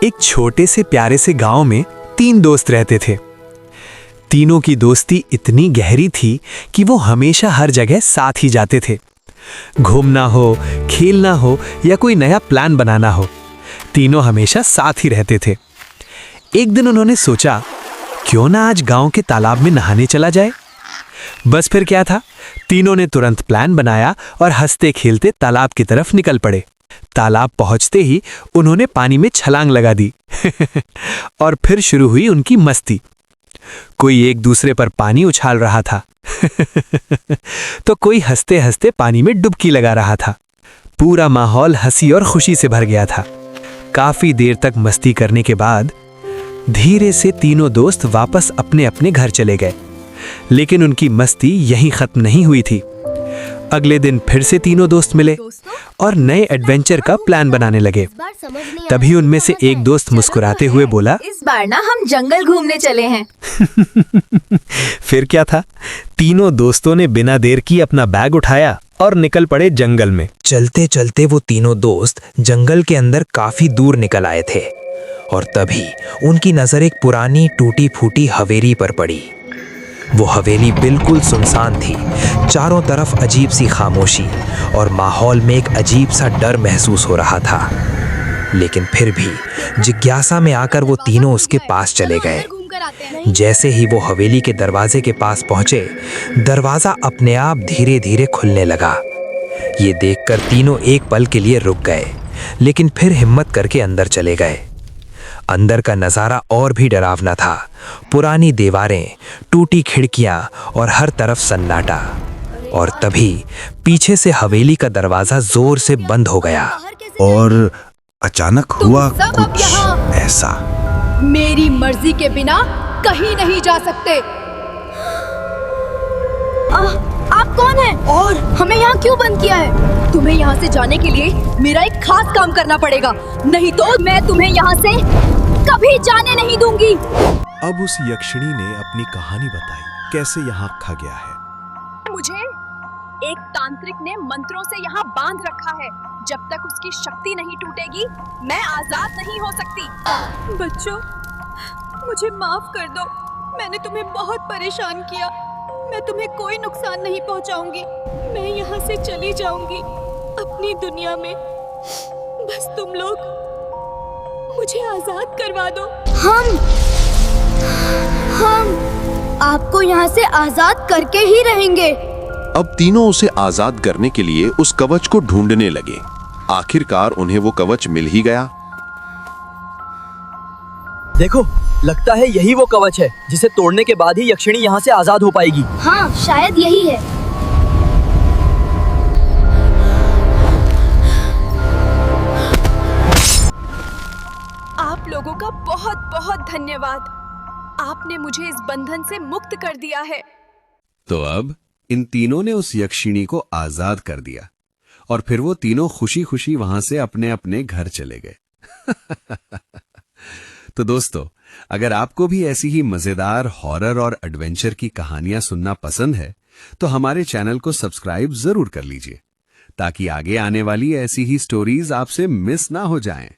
एक छोटे से प्यारे से गांव में 3 दोस्त रहते थे। तीनों की दोस्ती इतनी गहरी थी कि वो हमेशा हर जगह साथ ही जाते थे। घूमना हो, खेलना हो या कोई नया प्लान बनाना हो, तीनों हमेशा साथ ही रहते थे। एक दिन उन्होंने सोचा, क्यों ना आज गांव के तालाब में नहाने चला जाए। बस फिर क्या था, तीनों ने तुरंत प्लान बनाया और हंसते खेलते तालाब की तरफ निकल पड़े। तालाब पहुंचते ही उन्होंने पानी में छलांग लगा दी और फिर शुरू हुई उनकी मस्ती। कोई एक दूसरे पर पानी उछाल रहा था तो कोई हंसते हंसते पानी में डुबकी लगा रहा था। पूरा माहौल हंसी और खुशी से भर गया था। काफी देर तक मस्ती करने के बाद धीरे से तीनों दोस्त वापस अपने अपने घर चले गए। लेकिन उनकी मस्ती यहीं खत्म नहीं हुई थी। अगले दिन फिर से तीनों दोस्त मिले और नए एडवेंचर का प्लान बनाने लगे। तभी उनमें से एक दोस्त मुस्कुराते हुए बोला, इस बार ना हम जंगल घूमने चले हैं। फिर क्या था, तीनों दोस्तों ने बिना देर की अपना बैग उठाया और निकल पड़े जंगल में। चलते चलते वो तीनों दोस्त जंगल के अंदर काफी दूर निकल आए थे और तभी उनकी नजर एक पुरानी टूटी फूटी हवेली पर पड़ी। वो हवेली बिल्कुल सुनसान थी। चारों तरफ अजीब सी खामोशी और माहौल में एक अजीब सा डर महसूस हो रहा था। लेकिन फिर भी जिज्ञासा में आकर वो तीनों उसके पास चले गए। जैसे ही वो हवेली के दरवाजे के पास पहुंचे, दरवाजा अपने आप धीरे धीरे खुलने लगा। ये देखकर तीनों एक पल के लिए रुक गए, लेकिन फिर हिम्मत करके अंदर चले गए। अंदर का नजारा और भी डरावना था। पुरानी दीवारें, टूटी खिड़कियां और हर तरफ सन्नाटा। और तभी पीछे से हवेली का दरवाजा जोर से बंद हो गया और अचानक हुआ कुछ ऐसा। मेरी मर्जी के बिना कहीं नहीं जा सकते। आप कौन हैं? और हमें यहाँ क्यों बंद किया है? तुम्हें यहाँ से जाने के लिए मेरा एक खास काम करना पड़ेगा, नहीं तो मैं तुम्हें यहाँ से कभी जाने नहीं दूंगी। अब उस यक्षिणी ने अपनी कहानी बताई, कैसे यहाँ रखा गया है। मुझे एक तांत्रिक ने मंत्रों से यहाँ बांध रखा है। जब तक उसकी शक्ति नहीं टूटेगी, मैं आजाद नहीं हो सकती। बच्चों, मुझे माफ कर दो। मैंने तुम्हें बहुत परेशान किया। मैं तुम्हें कोई नुकसान नहीं पहुंचाऊंगी। मैं यहाँ से चली जाऊंगी अपनी दुनिया में। बस तुम लोग मुझे आजाद करवा दो। हम आपको यहाँ से आजाद करके ही रहेंगे। अब तीनों उसे आजाद करने के लिए उस कवच को ढूंढने लगे। आखिरकार उन्हें वो कवच मिल ही गया। देखो, लगता है यही वो कवच है जिसे तोड़ने के बाद ही यक्षिणी यहाँ से आजाद हो पाएगी। हाँ, शायद यही है। आप लोगों का बहुत बहुत धन्यवाद। आपने मुझे इस बंधन से मुक्त कर दिया है। तो अब इन तीनों ने उस यक्षिणी को आजाद कर दिया और फिर वो तीनों खुशी खुशी वहां से अपने अपने घर चले गए। तो दोस्तों, अगर आपको भी ऐसी ही मजेदार हॉरर और एडवेंचर की कहानियां सुनना पसंद है तो हमारे चैनल को सब्सक्राइब जरूर कर लीजिए, ताकि आगे आने वाली ऐसी ही स्टोरीज आपसे मिस ना हो जाएं।